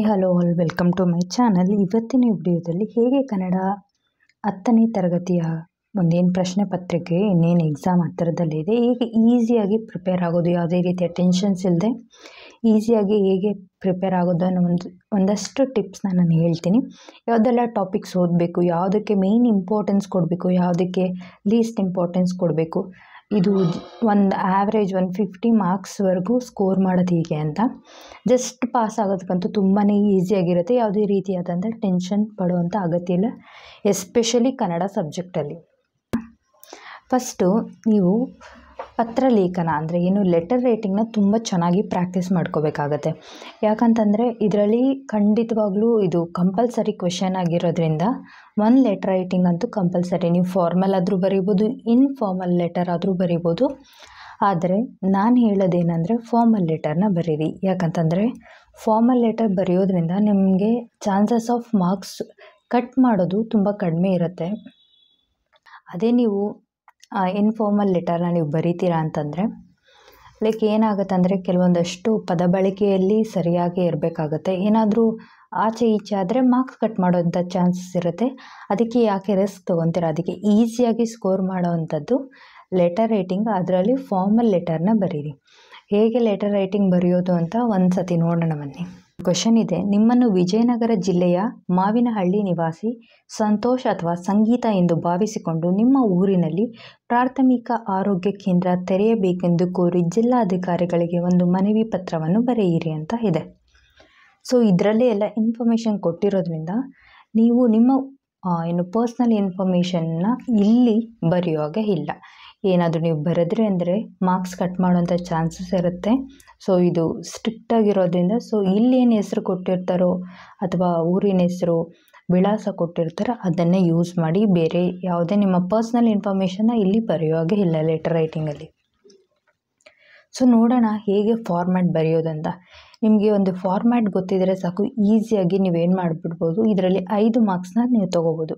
Hello all welcome to my channel. ಇವತ್ತಿನ ವಿಡಿಯೋದಲ್ಲಿ ಹೇಗೆ ಕನ್ನಡ 10ನೇ ತರಗತಿಯ ಒಂದೇನು ಪ್ರಶ್ನೆ ಪತ್ರಿಕೆ ಇನ್ನೇನು ಎಕ್ಸಾಮ್ ಹತ್ತಿರದಲ್ಲಿದೆ, ಹೇಗೆ ಈಸಿಯಾಗಿ ಪ್ರಿಪೇರ್ ಆಗೋದು, ಯಾವುದೇ ರೀತಿಯ ಟೆನ್ಷನ್ಸ್ ಇಲ್ಲದೆ ಈಸಿಯಾಗಿ ಹೇಗೆ ಪ್ರಿಪೇರ್ ಆಗೋದು ಅನ್ನೋ ಒಂದಷ್ಟು ಟಿಪ್ಸ್ನ ನಾನು ಹೇಳ್ತೀನಿ. ಯಾವುದೆಲ್ಲ ಟಾಪಿಕ್ಸ್ ಓದಬೇಕು, ಯಾವುದಕ್ಕೆ ಮೇಯ್ನ್ ಇಂಪಾರ್ಟೆನ್ಸ್ ಕೊಡಬೇಕು, ಯಾವುದಕ್ಕೆ ಲೀಸ್ಟ್ ಇಂಪಾರ್ಟೆನ್ಸ್ ಕೊಡಬೇಕು, ಇದು ಒಂದು ಆ್ಯಾವ್ರೇಜ್ 150 ಮಾರ್ಕ್ಸ್ವರೆಗೂ ಸ್ಕೋರ್ ಮಾಡೋದು ಹೀಗೆ ಅಂತ. ಜಸ್ಟ್ ಪಾಸ್ ಆಗೋದಕ್ಕಂತೂ ತುಂಬಾ ಈಸಿಯಾಗಿರುತ್ತೆ, ಯಾವುದೇ ರೀತಿಯಾದಂಥ ಟೆನ್ಷನ್ ಪಡುವಂಥ ಅಗತ್ಯ ಇಲ್ಲ, ಎಸ್ಪೆಷಲಿ ಕನ್ನಡ ಸಬ್ಜೆಕ್ಟಲ್ಲಿ. ಫಸ್ಟು ನೀವು ಪತ್ರ ಲೇಖನ ಅಂದರೆ ಏನು ಲೆಟರ್ ರೈಟಿಂಗ್ನ ತುಂಬ ಚೆನ್ನಾಗಿ ಪ್ರಾಕ್ಟೀಸ್ ಮಾಡ್ಕೋಬೇಕಾಗತ್ತೆ. ಯಾಕಂತಂದರೆ ಇದರಲ್ಲಿ ಖಂಡಿತವಾಗ್ಲೂ ಇದು ಕಂಪಲ್ಸರಿ ಕ್ವೆಶನ್ ಆಗಿರೋದ್ರಿಂದ ಒಂದು ಲೆಟರ್ ರೈಟಿಂಗ್ ಅಂತೂ ಕಂಪಲ್ಸರಿ. ನೀವು ಫಾರ್ಮಲ್ ಆದರೂ ಬರೀಬೋದು, ಇನ್ಫಾರ್ಮಲ್ ಲೆಟರ್ ಆದರೂ ಬರೀಬೋದು. ಆದರೆ ನಾನು ಹೇಳೋದೇನೆಂದರೆ ಫಾರ್ಮಲ್ ಲೆಟರ್ನ ಬರೀರಿ. ಯಾಕಂತಂದರೆ ಫಾರ್ಮಲ್ ಲೆಟರ್ ಬರೆಯೋದ್ರಿಂದ ನಿಮಗೆ ಚಾನ್ಸಸ್ ಆಫ್ ಮಾರ್ಕ್ಸ್ ಕಟ್ ಮಾಡೋದು ತುಂಬ ಕಡಿಮೆ ಇರುತ್ತೆ. ಅದೇ ನೀವು ಇನ್ಫಾರ್ಮಲ್ ಲೆಟರ್ನ ನೀವು ಬರೀತೀರಾ ಅಂತಂದರೆ ಲೈಕ್ ಏನಾಗುತ್ತೆ ಅಂದರೆ ಕೆಲವೊಂದಷ್ಟು ಪದ ಬಳಕೆಯಲ್ಲಿ ಸರಿಯಾಗಿ ಇರಬೇಕಾಗತ್ತೆ. ಏನಾದರೂ ಆಚೆ ಈಚೆ ಆದರೆ ಮಾರ್ಕ್ಸ್ ಕಟ್ ಮಾಡೋವಂಥ ಚಾನ್ಸಸ್ ಇರುತ್ತೆ. ಅದಕ್ಕೆ ಯಾಕೆ ರಿಸ್ಕ್ ತೊಗೊತೀರ, ಅದಕ್ಕೆ ಈಸಿಯಾಗಿ ಸ್ಕೋರ್ ಮಾಡೋವಂಥದ್ದು ಲೆಟರ್ ರೈಟಿಂಗ್. ಅದರಲ್ಲಿ ಫಾರ್ಮಲ್ ಲೆಟರ್ನ ಬರೀರಿ. ಹೇಗೆ ಲೆಟರ್ ರೈಟಿಂಗ್ ಬರೆಯೋದು ಅಂತ ಒಂದು ಸತಿ ನೋಡೋಣ ಬನ್ನಿ. ಕ್ವೆಶನ್ ಇದೆ, ನಿಮ್ಮನ್ನು ವಿಜಯನಗರ ಜಿಲ್ಲೆಯ ಮಾವಿನಹಳ್ಳಿ ನಿವಾಸಿ ಸಂತೋಷ್ ಅಥವಾ ಸಂಗೀತ ಎಂದು ಭಾವಿಸಿಕೊಂಡು ನಿಮ್ಮ ಊರಿನಲ್ಲಿ ಪ್ರಾಥಮಿಕ ಆರೋಗ್ಯ ಕೇಂದ್ರ ತೆರೆಯಬೇಕೆಂದು ಕೋರಿ ಜಿಲ್ಲಾಧಿಕಾರಿಗಳಿಗೆ ಒಂದು ಮನವಿ ಪತ್ರವನ್ನು ಬರೆಯಿರಿ ಅಂತ ಇದೆ. ಸೊ ಇದರಲ್ಲೇ ಎಲ್ಲ ಇನ್ಫಾರ್ಮೇಷನ್ ಕೊಟ್ಟಿರೋದ್ರಿಂದ ನೀವು ನಿಮ್ಮ ಪರ್ಸ್ನಲ್ ಇನ್ಫಾರ್ಮೇಷನ್ನ ಇಲ್ಲಿ ಬರೆಯುವಾಗ ಇಲ್ಲ. ಏನಾದರೂ ನೀವು ಬರೆದ್ರಿ ಅಂದರೆ ಮಾರ್ಕ್ಸ್ ಕಟ್ ಮಾಡೋಂಥ ಚಾನ್ಸಸ್ ಇರುತ್ತೆ. ಸೊ ಇದು ಸ್ಟ್ರಿಕ್ಟಾಗಿರೋದ್ರಿಂದ ಸೊ ಇಲ್ಲೇನು ಹೆಸರು ಕೊಟ್ಟಿರ್ತಾರೋ ಅಥವಾ ಊರಿನ ಹೆಸರು ವಿಳಾಸ ಕೊಟ್ಟಿರ್ತಾರೋ ಅದನ್ನೇ ಯೂಸ್ ಮಾಡಿ. ಬೇರೆ ಯಾವುದೇ ನಿಮ್ಮ ಪರ್ಸ್ನಲ್ ಇನ್ಫಾರ್ಮೇಷನ್ನ ಇಲ್ಲಿ ಬರೆಯುವಾಗೆ ಇಲ್ಲ ಲೆಟರ್ ರೈಟಿಂಗಲ್ಲಿ. ಸೊ ನೋಡೋಣ ಹೇಗೆ ಫಾರ್ಮ್ಯಾಟ್ ಬರೆಯೋದಂತ. ನಿಮಗೆ ಒಂದು ಫಾರ್ಮ್ಯಾಟ್ ಗೊತ್ತಿದ್ದರೆ ಸಾಕು, ಈಸಿಯಾಗಿ ನೀವೇನು ಮಾಡಿಬಿಡ್ಬೋದು. ಇದರಲ್ಲಿ 5 ಮಾರ್ಕ್ಸ್ನ ನೀವು ತೊಗೋಬೋದು.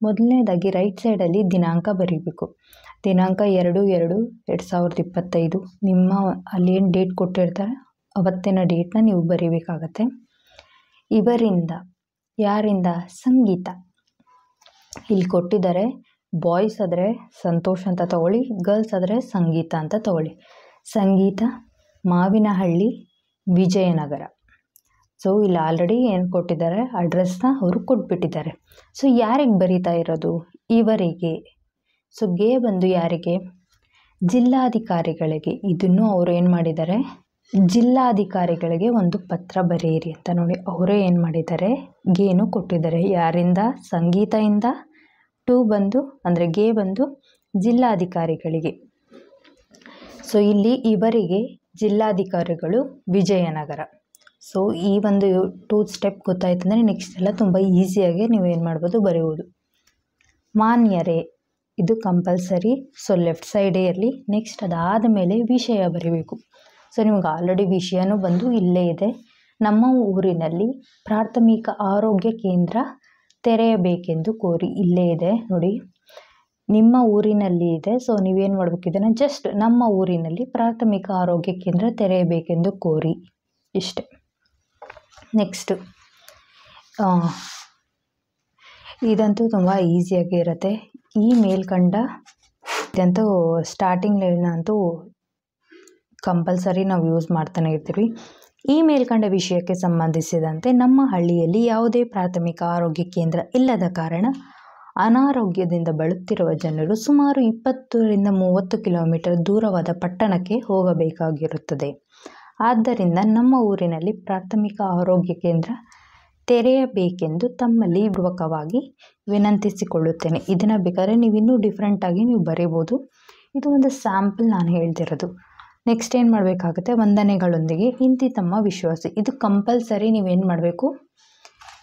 ಮೊದಲನೇದಾಗಿ ರೈಟ್ ಸೈಡಲ್ಲಿ ದಿನಾಂಕ ಬರೀಬೇಕು. ದಿನಾಂಕ 2/2/2025 ನಿಮ್ಮ ಅಲ್ಲೇನು ಡೇಟ್ ಕೊಟ್ಟಿರ್ತಾರೆ ಅವತ್ತಿನ ಡೇಟ್ನ ನೀವು ಬರೀಬೇಕಾಗತ್ತೆ. ಇವರಿಂದ ಯಾರಿಂದ, ಸಂಗೀತ ಇಲ್ಲಿ ಕೊಟ್ಟಿದ್ದಾರೆ. ಬಾಯ್ಸ್ ಆದರೆ ಸಂತೋಷ್ ಅಂತ ತಗೊಳ್ಳಿ, ಗರ್ಲ್ಸ್ ಆದರೆ ಸಂಗೀತ ಅಂತ ತಗೊಳ್ಳಿ. ಸಂಗೀತ, ಮಾವಿನಹಳ್ಳಿ, ವಿಜಯನಗರ. ಸೊ ಇಲ್ಲಿ ಆಲ್ರೆಡಿ ಏನು ಕೊಟ್ಟಿದ್ದಾರೆ ಅಡ್ರೆಸ್ನ ಅವರು ಕೊಟ್ಬಿಟ್ಟಿದ್ದಾರೆ. ಸೊ ಯಾರಿಗೆ ಬರೀತಾ ಇರೋದು, ಇವರಿಗೆ. ಸೊ ಗೆ ಬಂದು ಯಾರಿಗೆ, ಜಿಲ್ಲಾಧಿಕಾರಿಗಳಿಗೆ. ಇದನ್ನು ಅವರು ಏನು ಮಾಡಿದ್ದಾರೆ, ಜಿಲ್ಲಾಧಿಕಾರಿಗಳಿಗೆ ಒಂದು ಪತ್ರ ಬರೆಯಿರಿ ಅಂತ ನೋಡಿ ಅವರೇ ಏನು ಮಾಡಿದ್ದಾರೆ, ಗೇನು ಕೊಟ್ಟಿದ್ದಾರೆ. ಯಾರಿಂದ, ಸಂಗೀತದಿಂದ. ಟು ಬಂದು ಅಂದರೆ ಗೆ ಬಂದು ಜಿಲ್ಲಾಧಿಕಾರಿಗಳಿಗೆ. ಸೊ ಇಲ್ಲಿ ಇವರಿಗೆ ಜಿಲ್ಲಾಧಿಕಾರಿಗಳು ವಿಜಯನಗರ. ಸೊ ಈ ಒಂದು 2 ಸ್ಟೆಪ್ ಗೊತ್ತಾಯ್ತು ಅಂದರೆ ನೆಕ್ಸ್ಟ್ ಎಲ್ಲ ತುಂಬ ಈಸಿಯಾಗಿ ನೀವೇನು ಮಾಡ್ಬೋದು, ಬರೆಯುವುದು. ಮಾನ್ಯರೇ ಇದು ಕಂಪಲ್ಸರಿ. ಸೊ ಲೆಫ್ಟ್ ಸೈಡೇ ಇರಲಿ. ನೆಕ್ಸ್ಟ್ ಅದಾದ ಮೇಲೆ ವಿಷಯ ಬರೀಬೇಕು. ಸೊ ನಿಮ್ಗೆ ಆಲ್ರೆಡಿ ವಿಷಯನೂ ಬಂದು ಇಲ್ಲೇ ಇದೆ. ನಮ್ಮ ಊರಿನಲ್ಲಿ ಪ್ರಾಥಮಿಕ ಆರೋಗ್ಯ ಕೇಂದ್ರ ತೆರೆಯಬೇಕೆಂದು ಕೋರಿ, ಇಲ್ಲೇ ಇದೆ ನೋಡಿ, ನಿಮ್ಮ ಊರಿನಲ್ಲಿ ಇದೆ. ಸೊ ನೀವೇನು ಮಾಡಬೇಕು, ಇದನ್ನು ಜಸ್ಟ್ ನಮ್ಮ ಊರಿನಲ್ಲಿ ಪ್ರಾಥಮಿಕ ಆರೋಗ್ಯ ಕೇಂದ್ರ ತೆರೆಯಬೇಕೆಂದು ಕೋರಿ, ಇಷ್ಟೆ. ನೆಕ್ಸ್ಟು ಇದಂತೂ ತುಂಬ ಈಸಿಯಾಗಿ ಇರುತ್ತೆ. ಈ ಮೇಲ್ಕಂಡ ಇದಂತೂ ಸ್ಟಾರ್ಟಿಂಗ್ ಲೈನ್ನ ಅಂತೂ ಕಂಪಲ್ಸರಿ ನಾವು ಯೂಸ್ ಮಾಡ್ತಾನೆ ಇರ್ತೀವಿ. ಈ ಮೇಲ್ಕಂಡ ವಿಷಯಕ್ಕೆ ಸಂಬಂಧಿಸಿದಂತೆ ನಮ್ಮ ಹಳ್ಳಿಯಲ್ಲಿ ಯಾವುದೇ ಪ್ರಾಥಮಿಕ ಆರೋಗ್ಯ ಕೇಂದ್ರ ಇಲ್ಲದ ಕಾರಣ ಅನಾರೋಗ್ಯದಿಂದ ಬಳಲುತ್ತಿರುವ ಜನರು ಸುಮಾರು 20ರಿಂದ 30 ಕಿಲೋಮೀಟರ್ ದೂರವಾದ ಪಟ್ಟಣಕ್ಕೆ ಹೋಗಬೇಕಾಗಿರುತ್ತದೆ. ಆದ್ದರಿಂದ ನಮ್ಮ ಊರಿನಲ್ಲಿ ಪ್ರಾಥಮಿಕ ಆರೋಗ್ಯ ಕೇಂದ್ರ ತೆರೆಯಬೇಕೆಂದು ತಮ್ಮಲ್ಲಿ ಪೂರ್ವಕವಾಗಿ ವಿನಂತಿಸಿಕೊಳ್ಳುತ್ತೇನೆ. ಇದನ್ನು ಬೇಕಾದರೆ ನೀವು ಇನ್ನೂ ಡಿಫ್ರೆಂಟಾಗಿ ನೀವು ಬರೀಬೋದು. ಇದು ಒಂದು ಸ್ಯಾಂಪಲ್ ನಾನು ಹೇಳ್ತಿರೋದು. ನೆಕ್ಸ್ಟ್ ಏನು ಮಾಡಬೇಕಾಗುತ್ತೆ, ವಂದನೆಗಳೊಂದಿಗೆ ಇಂತಿ ತಮ್ಮ ವಿಶ್ವಾಸ. ಇದು ಕಂಪಲ್ಸರಿ ನೀವೇನು ಮಾಡಬೇಕು,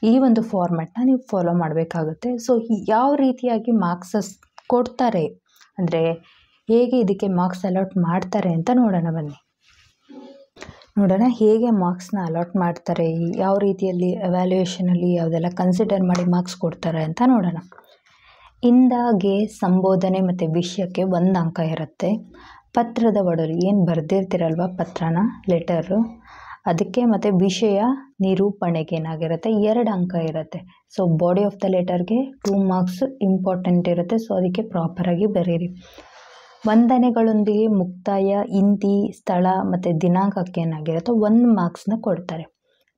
ಈ ಒಂದು ಫಾರ್ಮ್ಯಾಟ್ನ ನೀವು ಫಾಲೋ ಮಾಡಬೇಕಾಗುತ್ತೆ. ಸೊ ಯಾವ ರೀತಿಯಾಗಿ ಮಾರ್ಕ್ಸಸ್ ಕೊಡ್ತಾರೆ ಅಂದರೆ ಹೇಗೆ ಇದಕ್ಕೆ ಮಾರ್ಕ್ಸ್ ಅಲಾಟ್ ಮಾಡ್ತಾರೆ ಅಂತ ನೋಡೋಣ ಬನ್ನಿ. ನೋಡೋಣ ಹೇಗೆ ಮಾರ್ಕ್ಸ್ನ ಅಲಾಟ್ ಮಾಡ್ತಾರೆ, ಯಾವ ರೀತಿಯಲ್ಲಿ ಎವ್ಯಾಲ್ಯೂಯೇಷನಲ್ಲಿ ಯಾವುದೆಲ್ಲ ಕನ್ಸಿಡರ್ ಮಾಡಿ ಮಾರ್ಕ್ಸ್ ಕೊಡ್ತಾರೆ ಅಂತ ನೋಡೋಣ. ಇಂದ, ಗೆ, ಸಂಬೋಧನೆ ಮತ್ತು ವಿಷಯಕ್ಕೆ 1 ಅಂಕ ಇರುತ್ತೆ. ಪತ್ರದ ಒಡಲು ಏನು ಬರೆದಿರ್ತೀರಲ್ವ ಪತ್ರನ, ಲೆಟರು, ಅದಕ್ಕೆ ಮತ್ತು ವಿಷಯ ನಿರೂಪಣೆಗೆ ಏನಾಗಿರುತ್ತೆ 2 ಅಂಕ ಇರುತ್ತೆ. ಸೊ ಬಾಡಿ ಆಫ್ ದ ಲೆಟರ್ಗೆ 2 ಮಾರ್ಕ್ಸ್ ಇಂಪಾರ್ಟೆಂಟ್ ಇರುತ್ತೆ. ಸೊ ಅದಕ್ಕೆ ಪ್ರಾಪರಾಗಿ ಬರೀರಿ. ವಂದನೆಗಳೊಂದಿಗೆ ಮುಕ್ತಾಯ, ಇಂತಿ, ಸ್ಥಳ ಮತ್ತು ದಿನಾಂಕಕ್ಕೆ ಏನಾಗಿರುತ್ತೆ 1 ಮಾರ್ಕ್ಸ್ನ ಕೊಡ್ತಾರೆ.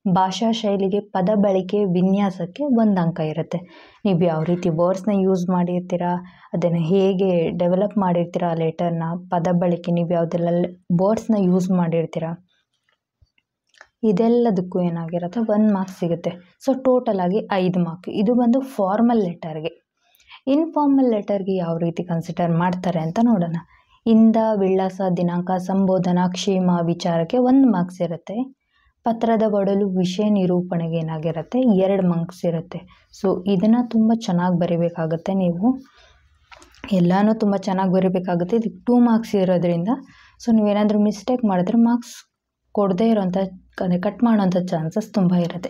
ಭಾಷಾ ಶೈಲಿಗೆ, ಪದ ಬಳಕೆ, ವಿನ್ಯಾಸಕ್ಕೆ 1 ಅಂಕ ಇರುತ್ತೆ. ನೀವು ಯಾವ ರೀತಿ ವರ್ಡ್ಸ್ನ ಯೂಸ್ ಮಾಡಿರ್ತೀರಾ, ಅದನ್ನು ಹೇಗೆ ಡೆವಲಪ್ ಮಾಡಿರ್ತೀರಾ ಆ ಲೆಟರ್ನ, ಪದ ಬಳಕೆ, ನೀವು ಯಾವುದೆಲ್ಲ ವರ್ಡ್ಸ್ನ ಯೂಸ್ ಮಾಡಿರ್ತೀರಾ, ಇದೆಲ್ಲದಕ್ಕೂ ಏನಾಗಿರುತ್ತೆ 1 ಮಾರ್ಕ್ಸ್ ಸಿಗುತ್ತೆ. ಸೊ ಟೋಟಲ್ ಆಗಿ 5 ಮಾರ್ಕ್. ಇದು ಬಂದು ಫಾರ್ಮಲ್ ಲೆಟರ್ಗೆ. ಇನ್ಫಾರ್ಮಲ್ ಲೆಟರ್ಗೆ ಯಾವ ರೀತಿ ಕನ್ಸಿಡರ್ ಮಾಡ್ತಾರೆ ಅಂತ ನೋಡೋಣ. ಇಂದ, ವಿಳಾಸ, ದಿನಾಂಕ, ಸಂಬೋಧನಾ, ಕ್ಷೇಮ, ವಿಚಾರಕ್ಕೆ 1 ಮಾರ್ಕ್ಸ್ ಇರುತ್ತೆ. ಪತ್ರದ ಒಡಲು, ವಿಷಯ ನಿರೂಪಣೆಗೆ ಏನಾಗಿರುತ್ತೆ 2 ಮಾರ್ಕ್ಸ್ ಇರುತ್ತೆ. ಸೊ ಇದನ್ನು ತುಂಬ ಚೆನ್ನಾಗಿ ಬರೀಬೇಕಾಗುತ್ತೆ. ನೀವು ಎಲ್ಲನೂ ತುಂಬ ಚೆನ್ನಾಗಿ ಬರೀಬೇಕಾಗುತ್ತೆ. ಇದಕ್ಕೆ 2 ಮಾರ್ಕ್ಸ್ ಇರೋದ್ರಿಂದ ಸೊ ನೀವೇನಾದರೂ ಮಿಸ್ಟೇಕ್ ಮಾಡಿದ್ರೆ ಮಾರ್ಕ್ಸ್ ಕೊಡದೇ ಇರೋಂಥ ಕಟ್ ಮಾಡೋಂಥ ಚಾನ್ಸಸ್ ತುಂಬ ಇರುತ್ತೆ.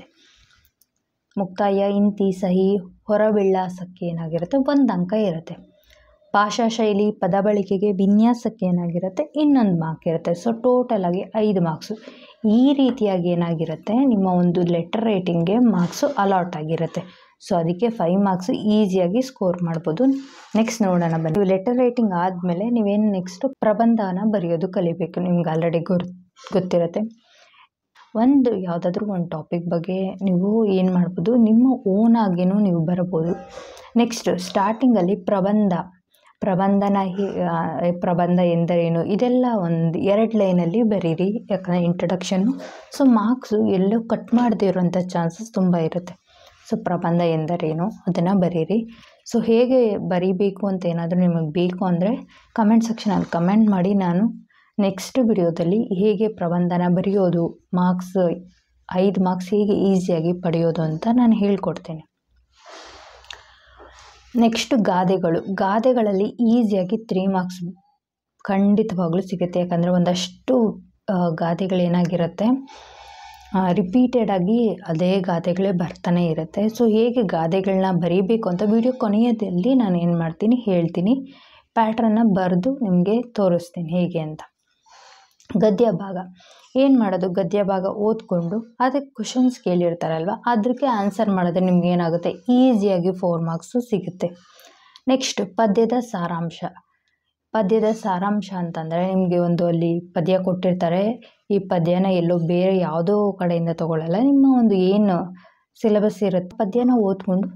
ಮುಕ್ತಾಯ, ಇಂತಿ, ಸಹಿ, ಹೊರ ವಿಳಾಸಕ್ಕೆ ಏನಾಗಿರುತ್ತೆ 1 ಅಂಕ ಇರುತ್ತೆ. ಭಾಷಾ ಶೈಲಿ, ಪದ ಬಳಕೆಗೆ, ವಿನ್ಯಾಸಕ್ಕೆ ಏನಾಗಿರುತ್ತೆ 1 ಮಾರ್ಕ್ ಇರುತ್ತೆ. ಸೊ ಟೋಟಲ್ ಆಗಿ 5 ಮಾರ್ಕ್ಸು. ಈ ರೀತಿಯಾಗಿ ಏನಾಗಿರುತ್ತೆ ನಿಮ್ಮ ಒಂದು ಲೆಟರ್ ರೈಟಿಂಗ್ಗೆ ಮಾರ್ಕ್ಸು ಅಲಾಟ್ ಆಗಿರುತ್ತೆ. ಸೊ ಅದಕ್ಕೆ 5 ಮಾರ್ಕ್ಸ್ ಈಸಿಯಾಗಿ ಸ್ಕೋರ್ ಮಾಡ್ಬೋದು. ನೆಕ್ಸ್ಟ್ ನೋಡೋಣ ಬನ್ನಿ. ಲೆಟರ್ ರೈಟಿಂಗ್ ಆದಮೇಲೆ ನೀವೇನು ನೆಕ್ಸ್ಟು ಪ್ರಬಂಧನ ಬರೆಯೋದು ಕಲಿಬೇಕು. ನಿಮ್ಗೆ ಆಲ್ರೆಡಿ ಗೊತ್ತಿರುತ್ತೆ. ಯಾವುದಾದ್ರೂ ಒಂದು ಟಾಪಿಕ್ ಬಗ್ಗೆ ನೀವು ಏನು ಮಾಡ್ಬೋದು, ನಿಮ್ಮ ಓನಾಗಿಯೂ ನೀವು ಬರಬೋದು. ನೆಕ್ಸ್ಟ್ ಸ್ಟಾರ್ಟಿಂಗಲ್ಲಿ ಪ್ರಬಂಧ ಎಂದರೇನು ಇದೆಲ್ಲ 1-2 ಲೈನಲ್ಲಿ ಬರೀರಿ. ಯಾಕಂದರೆ ಇಂಟ್ರಡಕ್ಷನ್ನು. ಸೊ ಮಾರ್ಕ್ಸು ಎಲ್ಲೋ ಕಟ್ ಮಾಡದೇ ಇರೋಂಥ ಚಾನ್ಸಸ್ ತುಂಬ ಇರುತ್ತೆ. ಸೊ ಪ್ರಬಂಧ ಎಂದರೇನು ಅದನ್ನು ಬರೀರಿ. ಸೊ ಹೇಗೆ ಬರೀಬೇಕು ಅಂತ ಏನಾದರೂ ನಿಮಗೆ ಬೇಕು ಅಂದರೆ ಕಮೆಂಟ್ ಸೆಕ್ಷನಲ್ಲಿ ಕಮೆಂಟ್ ಮಾಡಿ. ನಾನು ನೆಕ್ಸ್ಟ್ ವಿಡಿಯೋದಲ್ಲಿ ಹೇಗೆ ಪ್ರಬಂಧನ ಬರೆಯೋದು, 5 ಮಾರ್ಕ್ಸ್ ಹೇಗೆ ಈಸಿಯಾಗಿ ಪಡೆಯೋದು ಅಂತ ನಾನು ಹೇಳ್ಕೊಡ್ತೇನೆ. ನೆಕ್ಸ್ಟ್ ಗಾದೆಗಳಲ್ಲಿ ಈಸಿಯಾಗಿ 3 ಮಾರ್ಕ್ಸ್ ಖಂಡಿತವಾಗ್ಲೂ ಸಿಗುತ್ತೆ. ಯಾಕಂದರೆ ಒಂದಷ್ಟು ಗಾದೆಗಳೇನಾಗಿರುತ್ತೆ ರಿಪೀಟೆಡಾಗಿ ಅದೇ ಗಾದೆಗಳೇ ಬರ್ತಾನೆ ಇರುತ್ತೆ. ಸೊ ಹೇಗೆ ಗಾದೆಗಳನ್ನ ಬರೀಬೇಕು ಅಂತ ವಿಡಿಯೋ ಕೊನೆಯದಲ್ಲಿ ನಾನು ಏನು ಮಾಡ್ತೀನಿ ಹೇಳ್ತೀನಿ. ಪ್ಯಾಟ್ರನ್ನ ಬರೆದು ನಿಮಗೆ ತೋರಿಸ್ತೀನಿ ಹೇಗೆ ಅಂತ. ಗದ್ಯ ಭಾಗ ಏನು ಮಾಡೋದು, ಗದ್ಯ ಭಾಗ ಓದ್ಕೊಂಡು ಅದಕ್ಕೆ ಕ್ವಶನ್ಸ್ ಕೇಳಿರ್ತಾರಲ್ವ ಅದಕ್ಕೆ ಆನ್ಸರ್ ಮಾಡಿದ್ರೆ ನಿಮ್ಗೆ ಏನಾಗುತ್ತೆ ಈಸಿಯಾಗಿ 4 ಮಾರ್ಕ್ಸು ಸಿಗುತ್ತೆ. ನೆಕ್ಸ್ಟ್ ಪದ್ಯದ ಸಾರಾಂಶ ಅಂತಂದರೆ ನಿಮಗೆ ಒಂದು ಅಲ್ಲಿ ಪದ್ಯ ಕೊಟ್ಟಿರ್ತಾರೆ. ಈ ಪದ್ಯನ ಎಲ್ಲೋ ಬೇರೆ ಯಾವುದೋ ಕಡೆಯಿಂದ ತೊಗೊಳ್ಳಲ್ಲ. ನಿಮ್ಮ ಒಂದು ಏನು ಸಿಲೆಬಸ್ ಇರುತ್ತೆ ಪದ್ಯನ ಓದ್ಕೊಂಡು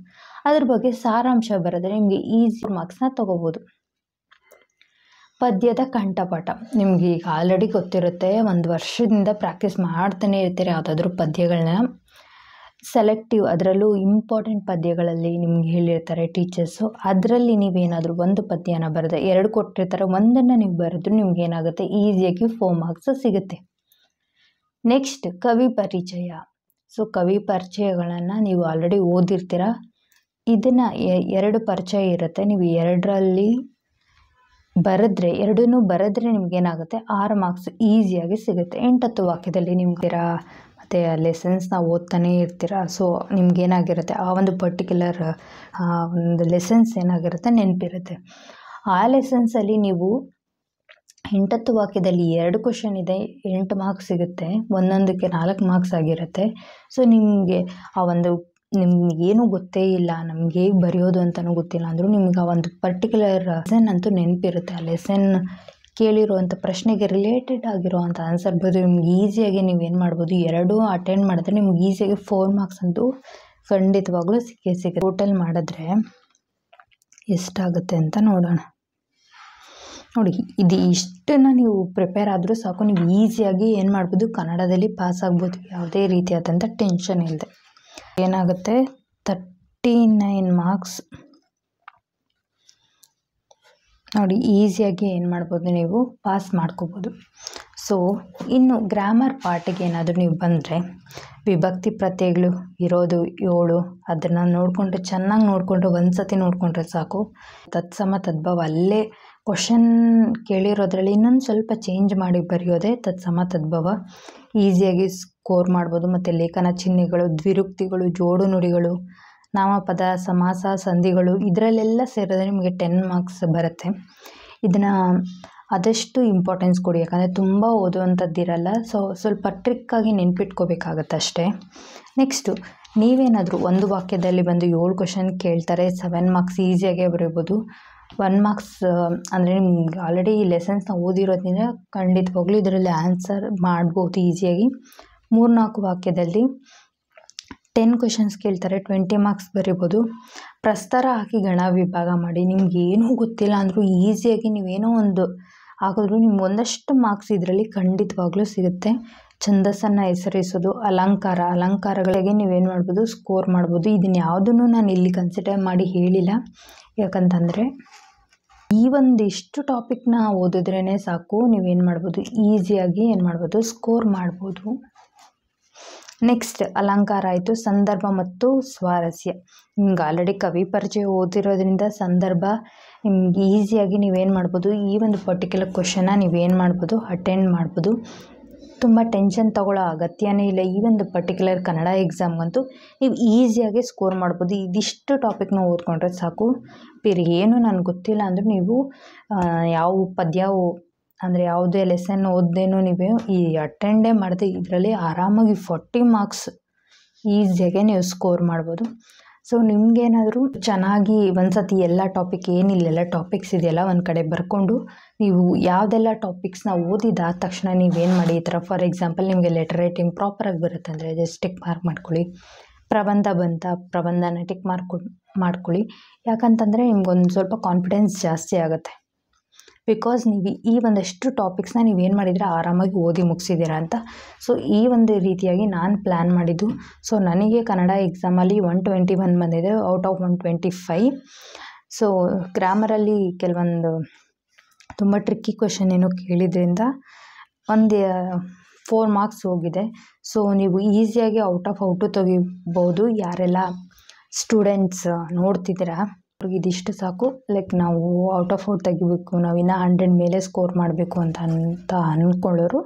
ಅದ್ರ ಬಗ್ಗೆ ಸಾರಾಂಶ ಬರೆದ್ರೆ ನಿಮಗೆ ಈಸಿ ಮಾರ್ಕ್ಸ್ನ ತೊಗೋಬೋದು. ಪದ್ಯದ ಕಂಠಪಾಠ ನಿಮ್ಗೆ ಈಗ ಆಲ್ರೆಡಿ ಗೊತ್ತಿರುತ್ತೆ. 1 ವರ್ಷದಿಂದ ಪ್ರಾಕ್ಟೀಸ್ ಮಾಡ್ತಾನೆ ಇರ್ತೀರಿ ಯಾವುದಾದ್ರೂ ಪದ್ಯಗಳನ್ನ. ಸೆಲೆಕ್ಟಿವ್ ಅದರಲ್ಲೂ ಇಂಪಾರ್ಟೆಂಟ್ ಪದ್ಯಗಳಲ್ಲಿ ನಿಮ್ಗೆ ಹೇಳಿರ್ತಾರೆ ಟೀಚರ್ಸು. ಅದರಲ್ಲಿ ನೀವೇನಾದರೂ 1 ಪದ್ಯನ ಬರೆದ್ರೆ 2 ಕೊಟ್ಟಿರ್ತಾರೆ, 1 ನೀವು ಬರೆದ್ರು ನಿಮ್ಗೆ ಏನಾಗುತ್ತೆ ಈಸಿಯಾಗಿ 4 ಮಾರ್ಕ್ಸ್ ಸಿಗುತ್ತೆ. ನೆಕ್ಸ್ಟ್ ಕವಿ ಪರಿಚಯ. ಸೊ ಕವಿ ಪರಿಚಯಗಳನ್ನು ನೀವು ಆಲ್ರೆಡಿ ಓದಿರ್ತೀರ. ಇದನ್ನು 2 ಪರಿಚಯ ಇರುತ್ತೆ. ನೀವು 2ರಲ್ಲಿ ಬರೆದ್ರೆ 2 ಬರೆದ್ರೆ ನಿಮ್ಗೇನಾಗುತ್ತೆ 6 ಮಾರ್ಕ್ಸ್ ಈಸಿಯಾಗಿ ಸಿಗುತ್ತೆ. 8-10 ವಾಕ್ಯದಲ್ಲಿ ನಿಮ್ಗೆ ಮತ್ತು ಲೆಸನ್ಸ್ನ ಓದ್ತಾನೆ ಇರ್ತೀರ. ಸೊ ನಿಮ್ಗೇನಾಗಿರುತ್ತೆ ಆ ಒಂದು ಪರ್ಟಿಕ್ಯುಲರ್ ಒಂದು ಲೆಸನ್ಸ್ ಏನಾಗಿರುತ್ತೆ ನೆನಪಿರುತ್ತೆ. ಆ ಲೆಸನ್ಸಲ್ಲಿ ನೀವು 8-10 ವಾಕ್ಯದಲ್ಲಿ 2 ಕ್ವಶನ್ ಇದೆ, 8 ಮಾರ್ಕ್ಸ್ ಸಿಗುತ್ತೆ. ಒಂದೊಂದಕ್ಕೆ 4 ಮಾರ್ಕ್ಸ್ ಆಗಿರುತ್ತೆ. ಸೊ ನಿಮಗೆ ಆ ಒಂದು ನಿಮ್ಗೇನು ಗೊತ್ತೇ ಇಲ್ಲ, ನಮ್ಗೆ ಹೇಗೆ ಬರೆಯೋದು ಅಂತಲೂ ಗೊತ್ತಿಲ್ಲ ಅಂದರೂ ನಿಮ್ಗೆ ಆ ಒಂದು ಪರ್ಟಿಕ್ಯುಲರ್ ಲೆಸನ್ ಅಂತೂ ನೆನಪಿರುತ್ತೆ. ಆ ಲೆಸನ್ ಕೇಳಿರುವಂಥ ಪ್ರಶ್ನೆಗೆ ರಿಲೇಟೆಡ್ ಆಗಿರುವಂಥ ಆನ್ಸರ್ ಬರೆದು ನಿಮ್ಗೆ ಈಸಿಯಾಗಿ ನೀವೇನು ಮಾಡ್ಬೋದು 2 ಅಟೆಂಡ್ ಮಾಡಿದ್ರೆ ನಿಮ್ಗೆ ಈಸಿಯಾಗಿ 4 ಮಾರ್ಕ್ಸ್ ಅಂತೂ ಖಂಡಿತವಾಗ್ಲೂ ಸಿಗುತ್ತೆ. ಟೋಟಲ್ ಮಾಡಿದ್ರೆ ಎಷ್ಟಾಗುತ್ತೆ ಅಂತ ನೋಡೋಣ. ನೋಡಿ, ಇಷ್ಟನ್ನು ನೀವು ಪ್ರಿಪೇರ್ ಆದರೂ ಸಾಕು, ನೀವು ಈಸಿಯಾಗಿ ಏನು ಮಾಡ್ಬೋದು ಕನ್ನಡದಲ್ಲಿ ಪಾಸ್ ಆಗ್ಬೋದು. ಯಾವುದೇ ರೀತಿಯಾದಂಥ ಟೆನ್ಷನ್ ಇಲ್ಲದೆ. ಏನಾಗುತ್ತೆ 39 ಮಾರ್ಕ್ಸ್ ನೋಡಿ ಈಸಿಯಾಗಿ ಏನು ಮಾಡ್ಬೋದು ನೀವು ಪಾಸ್ ಮಾಡ್ಕೋಬೋದು. ಸೊ ಇನ್ನು ಗ್ರಾಮರ್ ಪಾರ್ಟಿಗೆ ಏನಾದರೂ ನೀವು ಬಂದರೆ ವಿಭಕ್ತಿ ಪ್ರತ್ಯಯಗಳು ಇರೋದು 7, ಅದನ್ನು ಚೆನ್ನಾಗಿ ನೋಡಿಕೊಂಡ್ರೆ ಒಂದು ಸತಿ ನೋಡಿಕೊಂಡ್ರೆ ಸಾಕು. ತತ್ಸಮ ತದ್ಭವ ಅಲ್ಲೇ ಕ್ವಶನ್ ಕೇಳಿರೋದ್ರಲ್ಲಿ ಇನ್ನೊಂದು ಸ್ವಲ್ಪ ಚೇಂಜ್ ಮಾಡಿ ಬರೆಯೋದೇ ತತ್ಸಮ ತದ್ಭವ. ಈಸಿಯಾಗಿ ಸ್ಕೋರ್ ಮಾಡ್ಬೋದು. ಮತ್ತು ಲೇಖನ ಚಿಹ್ನೆಗಳು, ದ್ವಿರುಕ್ತಿಗಳು, ಜೋಡು ನುಡಿಗಳು, ನಾಮಪದ, ಸಮಾಸ, ಸಂಧಿಗಳು ಇದರಲ್ಲೆಲ್ಲ ಸೇರಿದ್ರೆ ನಿಮಗೆ 10 ಮಾರ್ಕ್ಸ್ ಬರುತ್ತೆ. ಇದನ್ನು ಆದಷ್ಟು ಇಂಪಾರ್ಟೆನ್ಸ್ ಕೊಡಿ. ಯಾಕಂದರೆ ತುಂಬ ಓದುವಂಥದ್ದಿರಲ್ಲ, ಸೊ ಸ್ವಲ್ಪ ಟ್ರಿಕ್ಕಾಗಿ ನೆನ್ಪಿಟ್ಕೋಬೇಕಾಗತ್ತೆ ಅಷ್ಟೇ. ನೆಕ್ಸ್ಟು ನೀವೇನಾದರೂ ಒಂದು ವಾಕ್ಯದಲ್ಲಿ ಬಂದು 7 ಕ್ವೆಶನ್ ಕೇಳ್ತಾರೆ, 7 ಮಾರ್ಕ್ಸ್ ಈಸಿಯಾಗೇ ಬರೀಬೋದು. 1 ಮಾರ್ಕ್ಸ್ ಅಂದರೆ ನಿಮ್ಗೆ ಆಲ್ರೆಡಿ ಈ ಲೆಸನ್ಸ್ನ ಓದಿರೋದ್ರಿಂದ ಖಂಡಿತವಾಗ್ಲೂ ಇದರಲ್ಲಿ ಆನ್ಸರ್ ಮಾಡ್ಬೋದು ಈಸಿಯಾಗಿ. 3-4 ವಾಕ್ಯದಲ್ಲಿ 10 ಕ್ವೆಶನ್ಸ್ ಕೇಳ್ತಾರೆ, 20 ಮಾರ್ಕ್ಸ್ ಬರೀಬೋದು. ಪ್ರಸ್ತಾರ ಹಾಕಿ ಗಣ ವಿಭಾಗ ಮಾಡಿ. ನಿಮ್ಗೆ ಏನೂ ಗೊತ್ತಿಲ್ಲ ಅಂದರೂ ಈಸಿಯಾಗಿ ನೀವೇನೋ ಒಂದು ಹಾಕಿದ್ರು ನಿಮ್ಗೆ ಒಂದಷ್ಟು ಮಾರ್ಕ್ಸ್ ಇದರಲ್ಲಿ ಖಂಡಿತವಾಗ್ಲೂ ಸಿಗುತ್ತೆ. ಛಂದಸ್ಸನ್ನು ಹೆಸರಿಸೋದು, ಅಲಂಕಾರಗಳಿಗೆ ನೀವೇನು ಮಾಡ್ಬೋದು, ಸ್ಕೋರ್ ಮಾಡ್ಬೋದು. ಇದನ್ನು ಯಾವುದನ್ನು ನಾನು ಇಲ್ಲಿ ಕನ್ಸಿಡರ್ ಮಾಡಿ ಹೇಳಿಲ್ಲ, ಯಾಕಂತಂದರೆ ಈ ಒಂದಿಷ್ಟು ಟಾಪಿಕ್ನ ಓದಿದ್ರೇ ಸಾಕು, ನೀವೇನು ಮಾಡ್ಬೋದು, ಈಸಿಯಾಗಿ ಏನು ಮಾಡ್ಬೋದು, ಸ್ಕೋರ್ ಮಾಡ್ಬೋದು. ನೆಕ್ಸ್ಟ್ ಅಲಂಕಾರ ಆಯಿತು. ಸಂದರ್ಭ ಮತ್ತು ಸ್ವಾರಸ್ಯ. ನಿಮ್ಗೆ ಆಲ್ರೆಡಿ ಕವಿ ಪರಿಚಯ ಓದಿರೋದ್ರಿಂದ ಸಂದರ್ಭ ನಿಮ್ಗೆ ಈಸಿಯಾಗಿ ನೀವೇನು ಮಾಡ್ಬೋದು, ಈ ಒಂದು ಪರ್ಟಿಕ್ಯುಲರ್ ಕ್ವೆಶನ್ನ ನೀವೇನು ಮಾಡ್ಬೋದು, ಅಟೆಂಡ್ ಮಾಡ್ಬೋದು. ತುಂಬ ಟೆನ್ಷನ್ ತಗೊಳ್ಳೋ ಅಗತ್ಯನೇ ಇಲ್ಲ. ಈ ಒಂದು ಪರ್ಟಿಕ್ಯುಲರ್ ಕನ್ನಡ ಎಕ್ಸಾಮ್ಗಂತೂ ನೀವು ಈಸಿಯಾಗಿ ಸ್ಕೋರ್ ಮಾಡ್ಬೋದು. ಇದಿಷ್ಟು ಟಾಪಿಕ್ನ ಓದ್ಕೊಂಡ್ರೆ ಸಾಕು. ಬೇರೆ ಏನು ನನಗೆ ಗೊತ್ತಿಲ್ಲ ಅಂದರೂ ನೀವು ಯಾವ ಪದ್ಯ ಅಂದರೆ ಯಾವುದೇ ಲೆಸನ್ ಓದ್ದೇನೋ ನೀವು ಈ ಅಟೆಂಡೇ ಮಾಡಿದೆ ಇದರಲ್ಲಿ ಆರಾಮಾಗಿ 40 ಮಾರ್ಕ್ಸ್ ಈಸಿಯಾಗೆ ನೀವು ಸ್ಕೋರ್ ಮಾಡ್ಬೋದು. ಸೊ ನಿಮಗೇನಾದರೂ ಚೆನ್ನಾಗಿ ಒಂದು ಸತಿ ಎಲ್ಲ ಟಾಪಿಕ್ ಏನಿಲ್ಲೆಲ್ಲ ಟಾಪಿಕ್ಸ್ ಇದೆಯಲ್ಲ ಒಂದು ಕಡೆ ಬರ್ಕೊಂಡು ನೀವು ಯಾವುದೆಲ್ಲ ಟಾಪಿಕ್ಸ್ನ ಓದಿದ ತಕ್ಷಣ ನೀವೇನು ಮಾಡಿ, ಈ ಥರ ಫಾರ್ ಎಕ್ಸಾಂಪಲ್ ನಿಮಗೆ ಲೆಟರ್ ರೈಟಿಂಗ್ ಪ್ರಾಪರಾಗಿ ಬರುತ್ತೆ ಅಂದರೆ ಜಸ್ಟ್ ಟಿಕ್ ಮಾರ್ಕ್ ಮಾಡ್ಕೊಳ್ಳಿ. ಪ್ರಬಂಧ ಪ್ರಬಂಧನ ಟಿಕ್ ಮಾಡ್ಕೊಳ್ಳಿ. ಯಾಕಂತಂದರೆ ನಿಮ್ಗೊಂದು ಸ್ವಲ್ಪ ಕಾನ್ಫಿಡೆನ್ಸ್ ಜಾಸ್ತಿ ಆಗುತ್ತೆ. ಬಿಕಾಸ್ ನೀವು ಈ ಒಂದಷ್ಟು ಟಾಪಿಕ್ಸ್ನ ನೀವೇನು ಮಾಡಿದರೆ ಆರಾಮಾಗಿ ಓದಿ ಮುಗಿಸಿದ್ದೀರಾ ಅಂತ. ಸೊ ಈ ಒಂದು ರೀತಿಯಾಗಿ ನಾನು ಪ್ಲ್ಯಾನ್ ಮಾಡಿದ್ದು. ಸೊ ನನಗೆ ಕನ್ನಡ ಎಕ್ಸಾಮಲ್ಲಿ 121 ಬಂದಿದೆ ಔಟ್ ಆಫ್ 125. ಸೊ ಗ್ರಾಮರಲ್ಲಿ ಕೆಲವೊಂದು ತುಂಬ ಟ್ರಿಕ್ಕಿ ಕ್ವೆಶನ್ ಏನೋ ಕೇಳಿದ್ರಿಂದ ಒಂದು 4 ಮಾರ್ಕ್ಸ್ ಹೋಗಿದೆ. ಸೊ ನೀವು ಈಸಿಯಾಗಿ ಔಟ್ ಆಫ್ ಔಟು ತೆಗಿಬೋದು. ಯಾರೆಲ್ಲ ಸ್ಟೂಡೆಂಟ್ಸ್ ನೋಡ್ತಿದ್ದೀರಾ ಅವ್ರಿಗೆ ಇದಿಷ್ಟು ಸಾಕು. ಲೈಕ್ ನಾವು ಔಟ್ ಆಫ್ ಔಟ್ ತೆಗಿಬೇಕು, ನಾವು ಇನ್ನೂ 100 ಮೇಲೆ ಸ್ಕೋರ್ ಮಾಡಬೇಕು ಅಂತ ಅಂದ್ಕೊಳ್ಳೋರು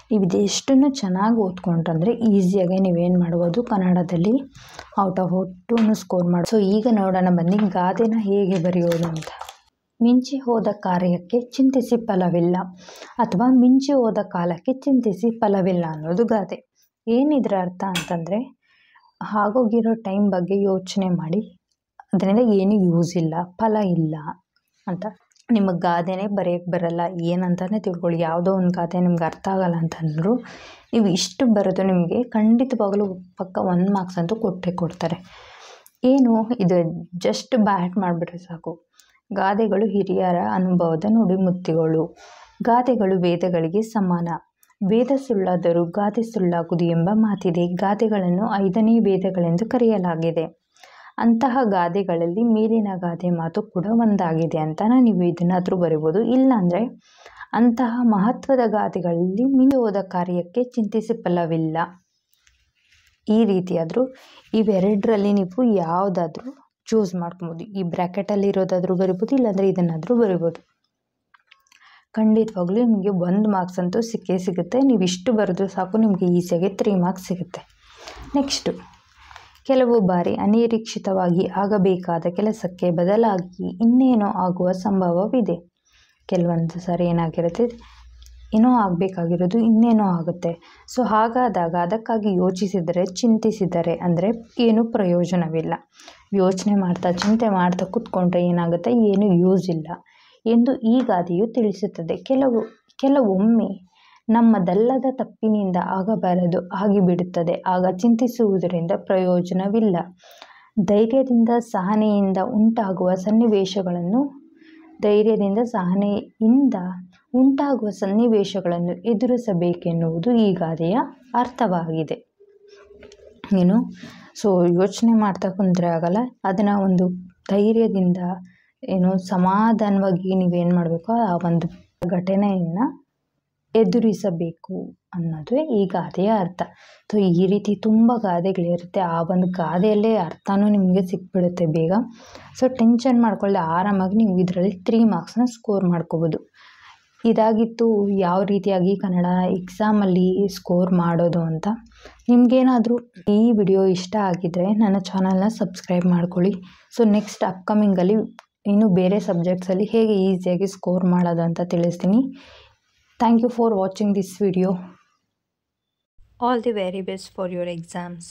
ನೀವು ಇದಿಷ್ಟನ್ನು ಚೆನ್ನಾಗಿ ಓದ್ಕೊಂಡ್ರೆ ಈಸಿಯಾಗಿ ನೀವೇನು ಮಾಡ್ಬೋದು, ಕನ್ನಡದಲ್ಲಿ ಔಟ್ ಆಫ್ ಔಟನ್ನು ಸ್ಕೋರ್ ಮಾಡಿ. ಸೊ ಈಗ ನೋಡೋಣ ಬನ್ನಿ ಗಾದೆನ ಹೇಗೆ ಬರೆಯೋದು ಅಂತ. ಮಿಂಚಿ ಹೋದ ಕಾರ್ಯಕ್ಕೆ ಚಿಂತಿಸಿ ಫಲವಿಲ್ಲ, ಅಥವಾ ಮಿಂಚಿ ಹೋದ ಕಾಲಕ್ಕೆ ಚಿಂತಿಸಿ ಫಲವಿಲ್ಲ ಅನ್ನೋದು ಗಾದೆ. ಏನಿದ್ರ ಅರ್ಥ ಅಂತಂದರೆ ಆಗೋಗಿರೋ ಟೈಮ್ ಬಗ್ಗೆ ಯೋಚನೆ ಮಾಡಿ, ಅದರಿಂದ ಏನೂ ಯೂಸ್ ಇಲ್ಲ, ಫಲ ಇಲ್ಲ ಅಂತ. ನಿಮಗೆ ಗಾದೆನೇ ಬರೆಯೋಕ್ಕೆ ಬರಲ್ಲ ಏನಂತಾನೆ ತಿಳ್ಕೊಳ್ಳಿ. ಯಾವುದೋ ಒಂದು ಗಾದೆ ನಿಮ್ಗೆ ಅರ್ಥ ಆಗಲ್ಲ ಅಂತಂದರೂ ನೀವು ಇಷ್ಟು ಬರೋದು ನಿಮಗೆ ಖಂಡಿತವಾಗಲೂ ಪಕ್ಕ 1 ಮಾರ್ಕ್ಸ್ ಅಂತೂ ಕೊಡ್ತಾರೆ. ಏನು ಇದು ಜಸ್ಟ್ ಬ್ಯಾಟ್ ಮಾಡಿಬಿಟ್ರೆ ಸಾಕು. ಗಾದೆಗಳು ಹಿರಿಯರ ಅನುಭವದ ನುಡಿಮುತ್ತುಗಳು. ಗಾದೆಗಳು ವೇದಗಳಿಗೆ ಸಮಾನ. ವೇದ ಸುಳ್ಳಾದರೂ ಗಾದೆ ಸುಳ್ಳಾಗುವುದು ಎಂಬ ಮಾತಿದೆ. ಗಾದೆಗಳನ್ನು 5ನೇ ವೇದಗಳೆಂದು ಕರೆಯಲಾಗಿದೆ. ಅಂತಹ ಗಾದೆಗಳಲ್ಲಿ ಮೇಲಿನ ಗಾದೆ ಮಾತು ಕೂಡ ಒಂದಾಗಿದೆ ಅಂತ ನೀವು ಇದನ್ನಾದರೂ ಬರಿಬೋದು. ಇಲ್ಲಾಂದರೆ ಅಂತಹ ಮಹತ್ವದ ಗಾದೆಗಳಲ್ಲಿ ಮಿಂಚಿ ಹೋದ ಕಾರ್ಯಕ್ಕೆ ಚಿಂತಿಸಿ ಫಲವಿಲ್ಲ. ಈ ರೀತಿಯಾದರೂ ಇವೆರಡರಲ್ಲಿ ನೀವು ಯಾವುದಾದ್ರೂ ಚೂಸ್ ಮಾಡ್ಕೊಬೋದು. ಈ ಬ್ರ್ಯಾಕೆಟಲ್ಲಿ ಇರೋದಾದರೂ ಬರಿಬೋದು, ಇಲ್ಲಾಂದರೆ ಇದನ್ನಾದರೂ ಬರಿಬೋದು. ಖಂಡಿತವಾಗ್ಲೂ ನಿಮಗೆ 1 ಮಾರ್ಕ್ಸ್ ಅಂತೂ ಸಿಕ್ಕೇ ಸಿಗುತ್ತೆ. ನೀವು ಇಷ್ಟು ಬರೆದು ಸಾಕು, ನಿಮಗೆ ಈಸಿಯಾಗಿ 3 ಮಾರ್ಕ್ಸ್ ಸಿಗುತ್ತೆ. ನೆಕ್ಸ್ಟು ಕೆಲವು ಬಾರಿ ಅನಿರೀಕ್ಷಿತವಾಗಿ ಆಗಬೇಕಾದ ಕೆಲಸಕ್ಕೆ ಬದಲಾಗಿ ಇನ್ನೇನೋ ಆಗುವ ಸಂಭವವಿದೆ. ಕೆಲವೊಂದು ಸಾರಿ ಏನಾಗಿರುತ್ತೆ, ಏನೋ ಆಗಬೇಕಾಗಿರೋದು ಇನ್ನೇನೋ ಆಗುತ್ತೆ. ಸೊ ಹಾಗಾದಾಗ ಅದಕ್ಕಾಗಿ ಯೋಚಿಸಿದರೆ ಚಿಂತಿಸಿದರೆ ಅಂದರೆ ಏನೂ ಪ್ರಯೋಜನವಿಲ್ಲ. ಯೋಚನೆ ಮಾಡ್ತಾ ಚಿಂತೆ ಮಾಡ್ತಾ ಕೂತ್ಕೊಂಡ್ರೆ ಏನಾಗುತ್ತೆ, ಏನೂ ಯೂಸ್ ಇಲ್ಲ ಎಂದು ಈ ಗಾದೆಯು ತಿಳಿಸುತ್ತದೆ. ಕೆಲವೊಮ್ಮೆ ನಮ್ಮದಲ್ಲದ ತಪ್ಪಿನಿಂದ ಆಗಬಾರದು ಆಗಿಬಿಡುತ್ತದೆ. ಆಗ ಚಿಂತಿಸುವುದರಿಂದ ಪ್ರಯೋಜನವಿಲ್ಲ. ಧೈರ್ಯದಿಂದ ಸಹನೆಯಿಂದ ಉಂಟಾಗುವ ಸನ್ನಿವೇಶಗಳನ್ನು ಎದುರಿಸಬೇಕೆನ್ನುವುದು ಈ ಗಾದೆಯ ಅರ್ಥವಾಗಿದೆ. ಸೊ ಯೋಚನೆ ಮಾಡ್ತಾ ಕುಂತ್ರೆ ಆಗಲ್ಲ, ಅದನ್ನು ಒಂದು ಧೈರ್ಯದಿಂದ ಸಮಾಧಾನವಾಗಿ ನೀವೇನು ಮಾಡಬೇಕು, ಆ ಒಂದು ಘಟನೆಯನ್ನು ಎದುರಿಸಬೇಕು ಅನ್ನೋದು ಈ ಗಾದೆಯ ಅರ್ಥ. ಸೊ ಈ ರೀತಿ ತುಂಬ ಗಾದೆಗಳಿರುತ್ತೆ. ಆ ಒಂದು ಗಾದೆಯಲ್ಲೇ ಅರ್ಥನೂ ನಿಮಗೆ ಸಿಕ್ಬಿಡುತ್ತೆ ಬೇಗ. ಸೊ ಟೆನ್ಷನ್ ಮಾಡ್ಕೊಳ್ಳದೆ ಆರಾಮಾಗಿ ನೀವು ಇದರಲ್ಲಿ 3 ಮಾರ್ಕ್ಸ್ನ ಸ್ಕೋರ್ ಮಾಡ್ಕೋಬೋದು. ಇದಾಗಿತ್ತು ಯಾವ ರೀತಿಯಾಗಿ ಕನ್ನಡ ಎಕ್ಸಾಮಲ್ಲಿ ಸ್ಕೋರ್ ಮಾಡೋದು ಅಂತ. ನಿಮಗೇನಾದರೂ ಈ ವಿಡಿಯೋ ಇಷ್ಟ ಆಗಿದ್ದರೆ ನನ್ನ ಚಾನಲ್ನ ಸಬ್ಸ್ಕ್ರೈಬ್ ಮಾಡ್ಕೊಳ್ಳಿ. ಸೊ ನೆಕ್ಸ್ಟ್ ಅಪ್ಕಮಿಂಗಲ್ಲಿ ಇನ್ನು ಬೇರೆ ಸಬ್ಜೆಕ್ಟ್ಸಲ್ಲಿ ಹೇಗೆ ಈಸಿಯಾಗಿ ಸ್ಕೋರ್ ಮಾಡೋದು ಅಂತ ತಿಳಿಸ್ತೀನಿ. Thank you for watching this video. All the very best for your exams.